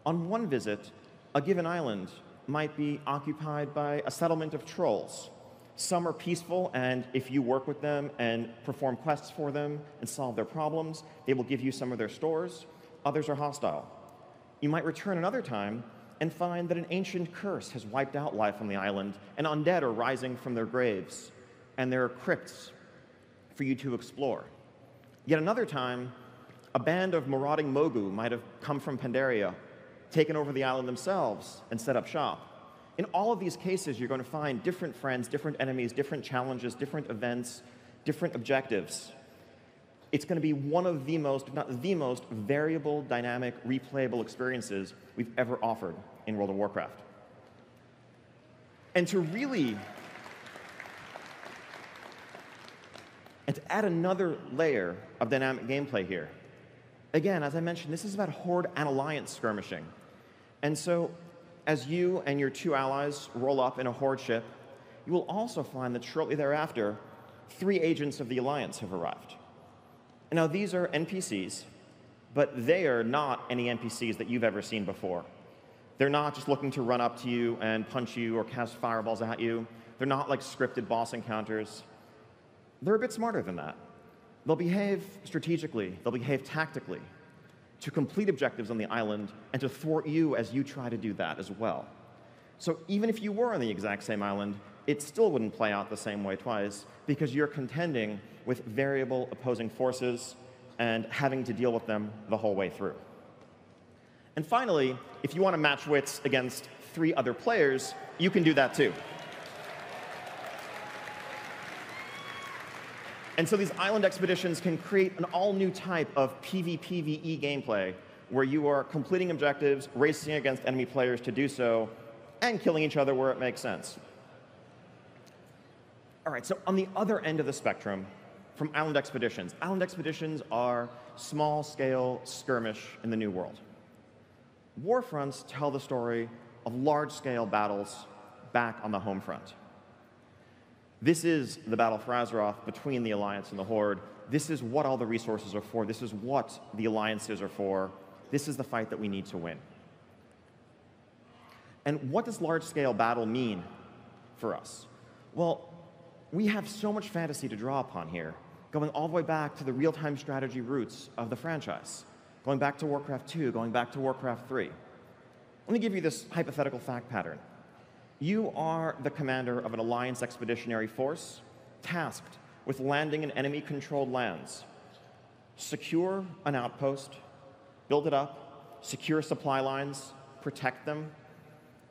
[SPEAKER 2] On one visit, a given island might be occupied by a settlement of trolls. Some are peaceful, and if you work with them and perform quests for them and solve their problems, they will give you some of their stores. Others are hostile. You might return another time and find that an ancient curse has wiped out life on the island, and undead are rising from their graves, and there are crypts for you to explore. Yet another time, a band of marauding Mogu might have come from Pandaria, taken over the island themselves, and set up shop. In all of these cases, you're going to find different friends, different enemies, different challenges, different events, different objectives. It's going to be one of the most, if not the most, variable, dynamic, replayable experiences we've ever offered in World of Warcraft. And to add another layer of dynamic gameplay here, again, as I mentioned, this is about Horde and Alliance skirmishing. And so, as you and your 2 allies roll up in a Horde ship, you will also find that shortly thereafter, 3 agents of the Alliance have arrived. And now, these are NPCs, but they are not any NPCs that you've ever seen before. They're not just looking to run up to you and punch you or cast fireballs at you. They're not like scripted boss encounters. They're a bit smarter than that. They'll behave strategically, they'll behave tactically, to complete objectives on the island and to thwart you as you try to do that as well. So even if you were on the exact same island, it still wouldn't play out the same way twice because you're contending with variable opposing forces and having to deal with them the whole way through. And finally, if you want to match wits against 3 other players, you can do that too. And so these island expeditions can create an all-new type of PvPvE gameplay where you are completing objectives, racing against enemy players to do so, and killing each other where it makes sense. All right, so on the other end of the spectrum, from island expeditions are small-scale skirmish in the New World. Warfronts tell the story of large-scale battles back on the home front. This is the battle for Azeroth between the Alliance and the Horde. This is what all the resources are for. This is what the alliances are for. This is the fight that we need to win. And what does large-scale battle mean for us? Well, we have so much fantasy to draw upon here, going all the way back to the real-time strategy roots of the franchise, going back to Warcraft 2, going back to Warcraft 3. Let me give you this hypothetical fact pattern. You are the commander of an Alliance expeditionary force tasked with landing in enemy-controlled lands. Secure an outpost, build it up, secure supply lines, protect them,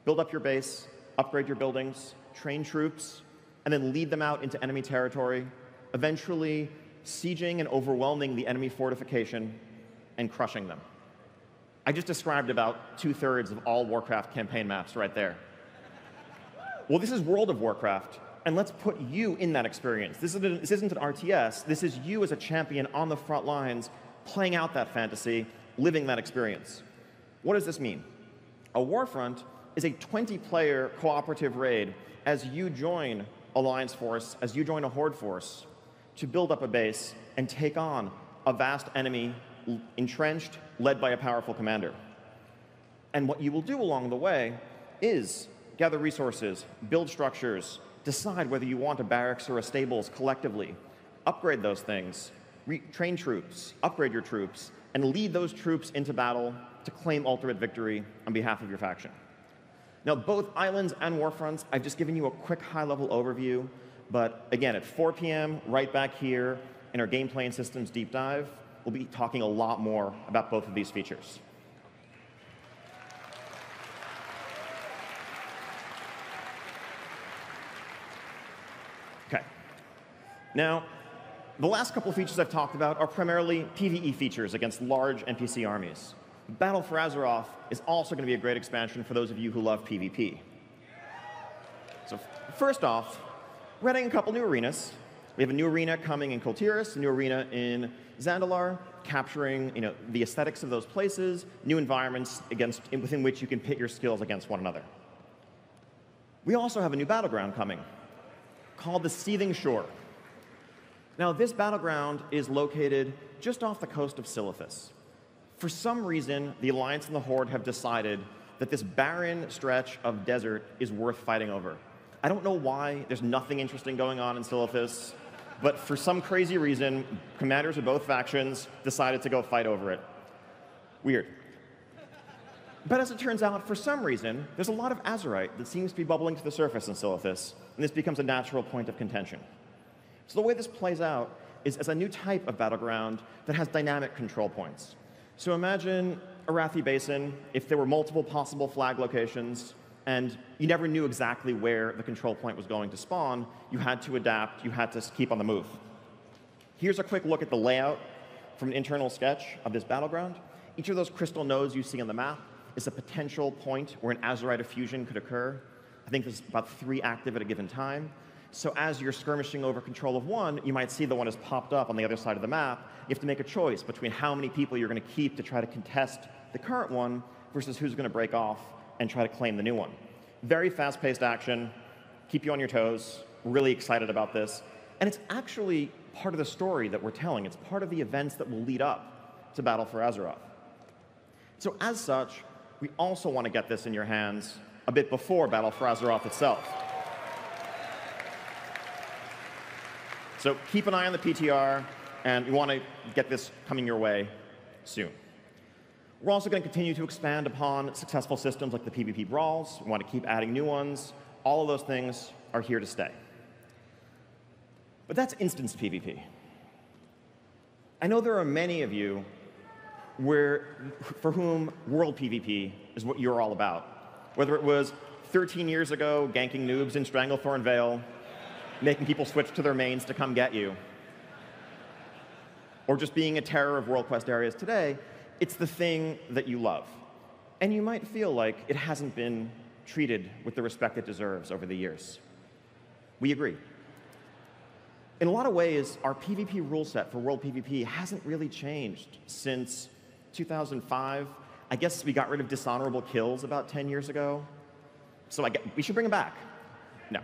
[SPEAKER 2] build up your base, upgrade your buildings, train troops, and then lead them out into enemy territory, eventually sieging and overwhelming the enemy fortification and crushing them. I just described about 2/3 of all Warcraft campaign maps right there. Well, this is World of Warcraft, and let's put you in that experience. This isn't an RTS. This is you as a champion on the front lines, playing out that fantasy, living that experience. What does this mean? A Warfront is a 20-player cooperative raid as you join Alliance force, as you join a Horde force, to build up a base and take on a vast enemy entrenched, led by a powerful commander. And what you will do along the way is gather resources, build structures, decide whether you want a barracks or a stables collectively, upgrade those things, train troops, upgrade your troops, and lead those troops into battle to claim ultimate victory on behalf of your faction. Now, both Islands and Warfronts, I've just given you a quick high-level overview, but again, at 4 p.m., right back here in our gameplay and systems deep dive, we'll be talking a lot more about both of these features. Okay. Now, the last couple of features I've talked about are primarily PvE features against large NPC armies. Battle for Azeroth is also going to be a great expansion for those of you who love PvP. So first off, we're adding a couple new arenas. We have a new arena coming in Kul'tiras, a new arena in Zandalar, capturing the aesthetics of those places, new environments within which you can pit your skills against one another. We also have a new battleground coming called the Seething Shore. Now, this battleground is located just off the coast of Silithus. For some reason, the Alliance and the Horde have decided that this barren stretch of desert is worth fighting over. I don't know why. There's nothing interesting going on in Silithus, but for some crazy reason, commanders of both factions decided to go fight over it. Weird. But as it turns out, for some reason, there's a lot of azurite that seems to be bubbling to the surface in Silithus, and this becomes a natural point of contention. So the way this plays out is as a new type of battleground that has dynamic control points. So imagine Arathi Basin if there were multiple possible flag locations and you never knew exactly where the control point was going to spawn. You had to adapt. You had to keep on the move. Here's a quick look at the layout from an internal sketch of this battleground. Each of those crystal nodes you see on the map is a potential point where an azurite fusion could occur. I think there's about 3 active at a given time. So as you're skirmishing over control of one, you might see the one has popped up on the other side of the map. You have to make a choice between how many people you're going to keep to try to contest the current one versus who's going to break off and try to claim the new one. Very fast-paced action, keep you on your toes, really excited about this. And it's actually part of the story that we're telling. It's part of the events that will lead up to Battle for Azeroth. So as such, we also want to get this in your hands a bit before Battle for Azeroth itself. So keep an eye on the PTR, and we want to get this coming your way soon. We're also going to continue to expand upon successful systems like the PvP brawls. We want to keep adding new ones. All of those things are here to stay. But that's instance PvP. I know there are many of you for whom world PvP is what you're all about. Whether it was 13 years ago ganking noobs in Stranglethorn Vale, making people switch to their mains to come get you, or just being a terror of World Quest areas today, it's the thing that you love. And you might feel like it hasn't been treated with the respect it deserves over the years. We agree. In a lot of ways, our PvP rule set for world PvP hasn't really changed since 2005. I guess we got rid of dishonorable kills about 10 years ago. So we should bring them back. No.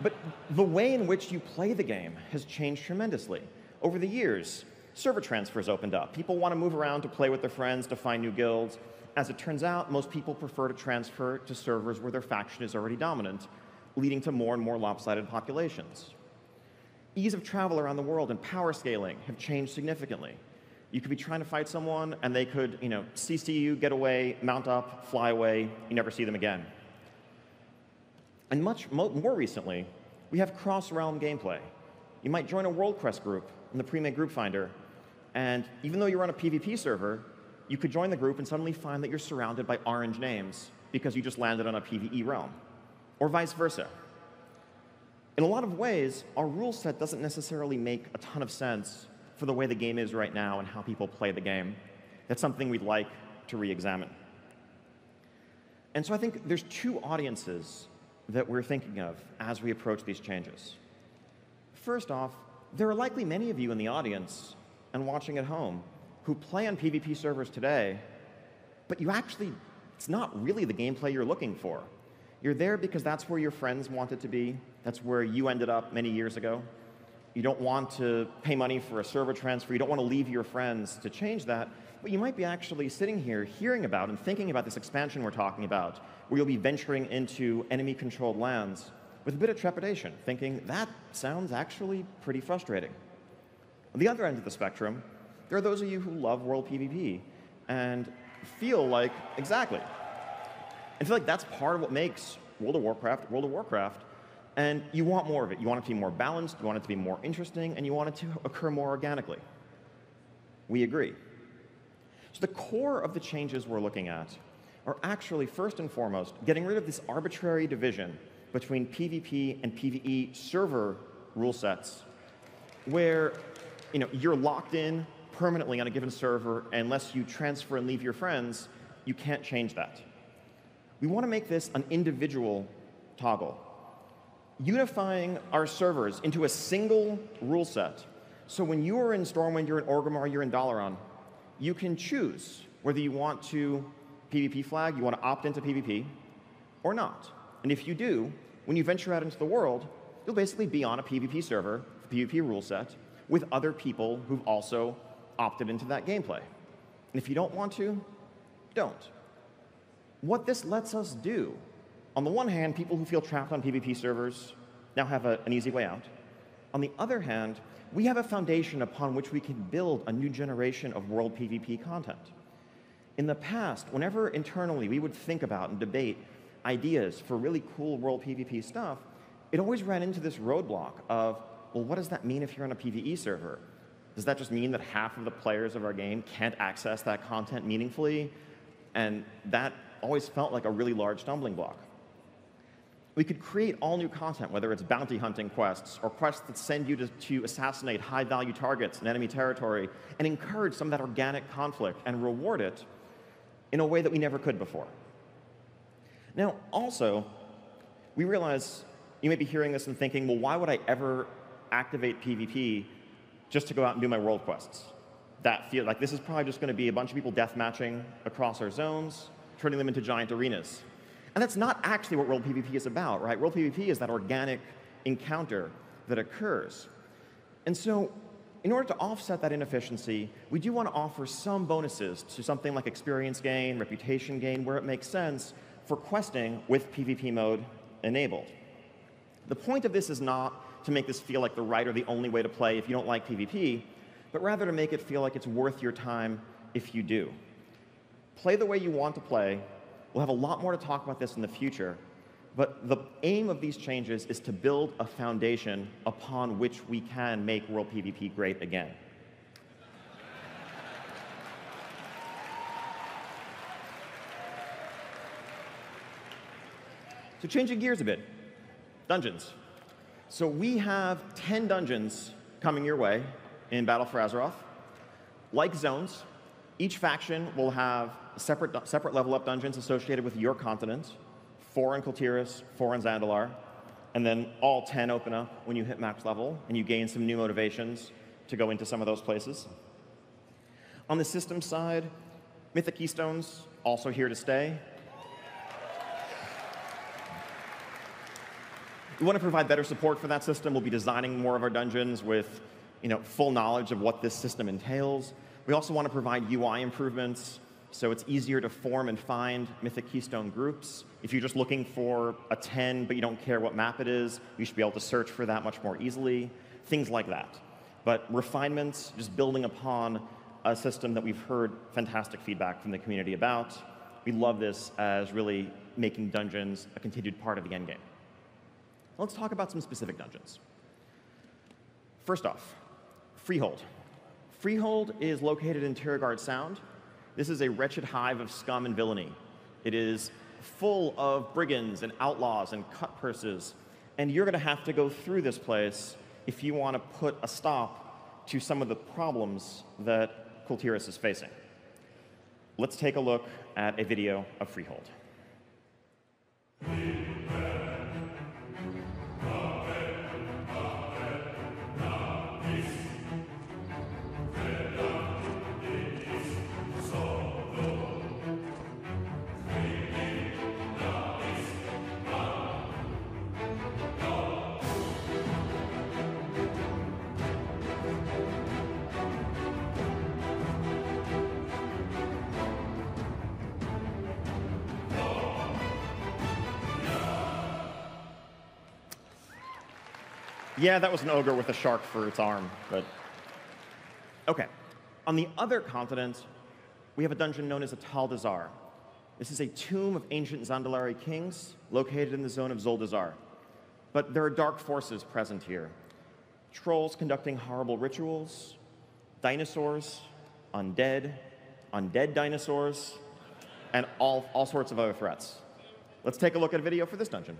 [SPEAKER 2] But the way in which you play the game has changed tremendously. Over the years, server transfers opened up. People want to move around to play with their friends, to find new guilds. As it turns out, most people prefer to transfer to servers where their faction is already dominant, leading to more and more lopsided populations. Ease of travel around the world and power scaling have changed significantly. You could be trying to fight someone, and they could, CC you, get away, mount up, fly away. You never see them again. And much more recently, we have cross-realm gameplay. You might join a World Quest group in the pre-made group finder, and even though you're on a PvP server, you could join the group and suddenly find that you're surrounded by orange names because you just landed on a PvE realm, or vice versa. In a lot of ways, our rule set doesn't necessarily make a ton of sense for the way the game is right now and how people play the game. That's something we'd like to re-examine. And so I think there's 2 audiences that we're thinking of as we approach these changes. First off, there are likely many of you in the audience and watching at home who play on PvP servers today, but it's not really the gameplay you're looking for. You're there because that's where your friends wanted to be. That's where you ended up many years ago. You don't want to pay money for a server transfer. You don't want to leave your friends to change that. But you might be actually sitting here hearing about and thinking about this expansion we're talking about, where you'll be venturing into enemy-controlled lands with a bit of trepidation, thinking that sounds actually pretty frustrating. On the other end of the spectrum, there are those of you who love World PvP and feel like, exactly, and feel like that's part of what makes World of Warcraft, and you want more of it. You want it to be more balanced, you want it to be more interesting, and you want it to occur more organically. We agree. So the core of the changes we're looking at are actually, first and foremost, getting rid of this arbitrary division between PvP and PvE server rule sets, where you're locked in permanently on a given server, and unless you transfer and leave your friends, you can't change that. We want to make this an individual toggle, unifying our servers into a single rule set. So when you are in Stormwind, you're in Orgrimmar, you're in Dalaran, you can choose whether you want to PvP flag, you want to opt into PvP, or not. And if you do, when you venture out into the world, you'll basically be on a PvP server, PvP rule set, with other people who've also opted into that gameplay. And if you don't want to, don't. What this lets us do, on the one hand, people who feel trapped on PvP servers now have an easy way out. On the other hand, we have a foundation upon which we can build a new generation of World PvP content. In the past, whenever internally we would think about and debate ideas for really cool World PvP stuff, it always ran into this roadblock of, well, what does that mean if you're on a PvE server? Does that just mean that half of the players of our game can't access that content meaningfully? And that always felt like a really large stumbling block. We could create all new content, whether it's bounty hunting quests or quests that send you to assassinate high-value targets in enemy territory, and encourage some of that organic conflict and reward it in a way that we never could before. Now, also, we realize you may be hearing this and thinking, well, why would I ever activate PvP just to go out and do my world quests? That feel like this is probably just going to be a bunch of people deathmatching across our zones, turning them into giant arenas. And that's not actually what World PvP is about, right? World PvP is that organic encounter that occurs. And so, in order to offset that inefficiency, we do want to offer some bonuses to something like experience gain, reputation gain, where it makes sense for questing with PvP mode enabled. The point of this is not to make this feel like the right or the only way to play if you don't like PvP, but rather to make it feel like it's worth your time if you do. Play the way you want to play. We'll have a lot more to talk about this in the future, but the aim of these changes is to build a foundation upon which we can make World PvP great again. So changing gears a bit, dungeons. So we have 10 dungeons coming your way in Battle for Azeroth. Like zones, each faction will have separate level up dungeons associated with your continent, 4 in Kul'tiras, 4 in Zandalar, and then all 10 open up when you hit max level, and you gain some new motivations to go into some of those places. On the system side, Mythic Keystones also here to stay. We want to provide better support for that system. We'll be designing more of our dungeons with full knowledge of what this system entails. We also want to provide UI improvements, so it's easier to form and find Mythic Keystone groups. If you're just looking for a 10, but you don't care what map it is, you should be able to search for that much more easily, things like that. But refinements, just building upon a system that we've heard fantastic feedback from the community about. We love this as really making dungeons a continued part of the endgame. Let's talk about some specific dungeons. First off, Freehold. Freehold is located in Tiragarde Sound. This is a wretched hive of scum and villainy. It is full of brigands and outlaws and cut purses, and you're going to have to go through this place if you want to put a stop to some of the problems that kul'tiras is facing. Let's take a look at a video of Freehold. Yeah, that was an ogre with a shark for its arm, but okay. On the other continent, we have a dungeon known as Tiragarde. This is a tomb of ancient Zandalari kings located in the zone of Zuldazar. But there are dark forces present here. Trolls conducting horrible rituals, dinosaurs, undead dinosaurs, and all sorts of other threats. Let's take a look at a video for this dungeon.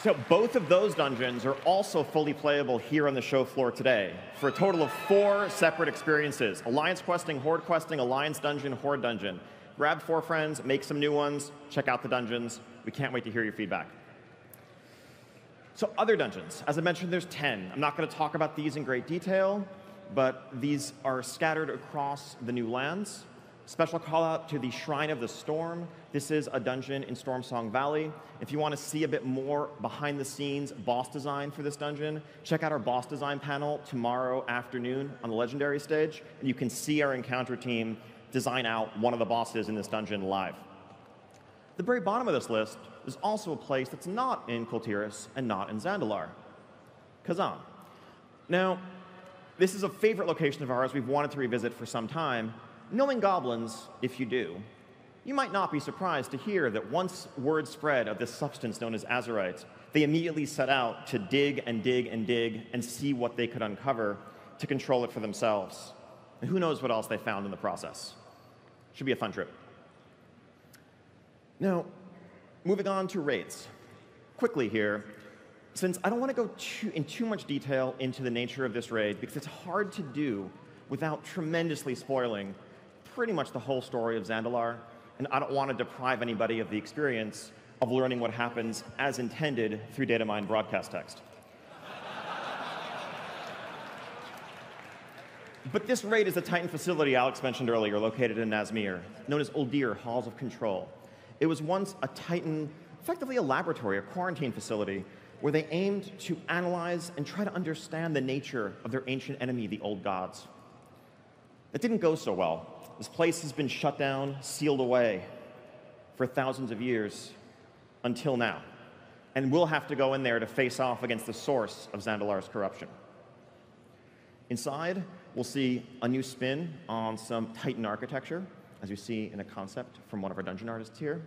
[SPEAKER 2] So both of those dungeons are also fully playable here on the show floor today for a total of 4 separate experiences: Alliance questing, Horde questing, Alliance dungeon, Horde dungeon. Grab 4 friends, make some new ones, check out the dungeons. We can't wait to hear your feedback. So other dungeons, as I mentioned, there's 10. I'm not going to talk about these in great detail, but these are scattered across the new lands. Special call out to the Shrine of the Storm. This is a dungeon in Stormsong Valley. If you want to see a bit more behind the scenes boss design for this dungeon, check out our boss design panel tomorrow afternoon on the Legendary stage, and you can see our encounter team design out one of the bosses in this dungeon live. The very bottom of this list is also a place that's not in kul'tiras and not in Zandalar, Kazan. Now, this is a favorite location of ours we've wanted to revisit for some time. Knowing goblins, if you do, you might not be surprised to hear that once word spread of this substance known as Azerite, they immediately set out to dig and dig and dig and see what they could uncover to control it for themselves. And who knows what else they found in the process. Should be a fun trip. Now, moving on to raids. Quickly here, since I don't want to go in too much detail into the nature of this raid, because it's hard to do without tremendously spoiling pretty much the whole story of Zandalar, and I don't want to deprive anybody of the experience of learning what happens as intended through data mine broadcast text. But this raid is the Titan facility Alex mentioned earlier, located in Nazmir, known as Uldir Halls of Control. It was once a Titan, effectively a laboratory, a quarantine facility, where they aimed to analyze and try to understand the nature of their ancient enemy, the Old Gods. It didn't go so well. This place has been shut down, sealed away for thousands of years until now. And we'll have to go in there to face off against the source of Zandalar's corruption. Inside, we'll see a new spin on some Titan architecture, as you see in a concept from one of our dungeon artists here.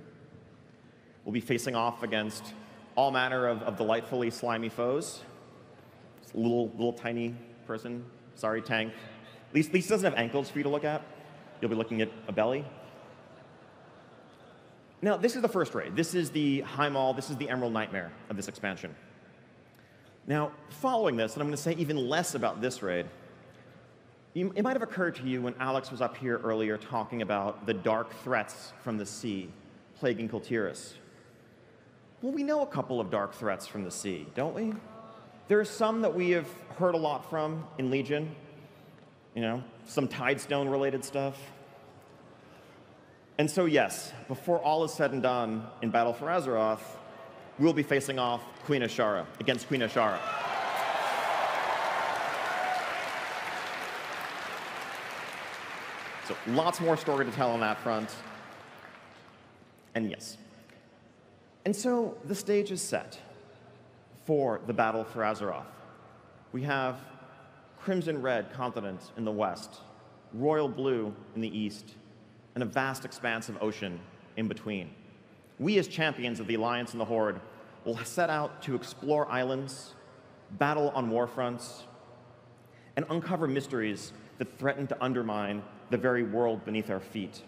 [SPEAKER 2] We'll be facing off against all manner of delightfully slimy foes. This little tiny person, sorry, tank. At least doesn't have ankles for you to look at. You'll be looking at a belly. Now, this is the first raid. This is the High Mall. This is the Emerald Nightmare of this expansion. Now, following this, and I'm going to say even less about this raid, it might have occurred to you when Alex was up here earlier talking about the dark threats from the sea plaguing kul'tiras. Well, we know a couple of dark threats from the sea, don't we? There are some that we have heard a lot from in Legion. You know, some Tidestone-related stuff. And so, yes, before all is said and done in Battle for Azeroth, we'll be facing off Queen Ashara against Queen Ashara. So lots more story to tell on that front. And yes. And so the stage is set for the Battle for Azeroth. We have Crimson Red continent in the west, Royal Blue in the east, and a vast expanse of ocean in between. We, as champions of the Alliance and the Horde, will set out to explore islands, battle on warfronts, and uncover mysteries that threaten to undermine the very world beneath our feet.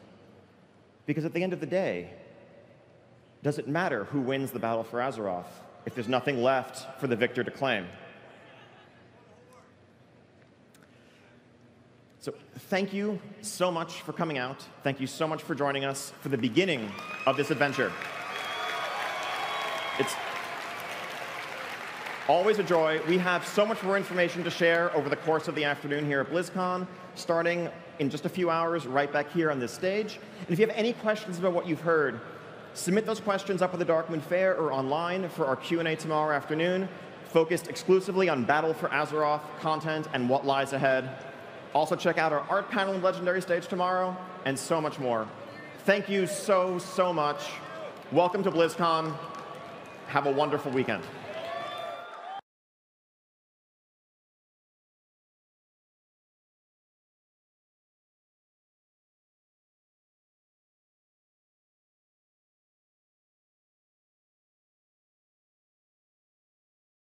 [SPEAKER 2] Because at the end of the day, does it matter who wins the Battle for Azeroth if there's nothing left for the victor to claim? So thank you so much for coming out. Thank you so much for joining us for the beginning of this adventure. It's always a joy. We have so much more information to share over the course of the afternoon here at BlizzCon, starting in just a few hours right back here on this stage. And if you have any questions about what you've heard, submit those questions up at the Darkmoon Fair or online for our Q&A tomorrow afternoon, focused exclusively on Battle for Azeroth content and what lies ahead. Also check out our art panel and legendary stage tomorrow, and so much more. Thank you so, so much. Welcome to BlizzCon. Have a wonderful weekend.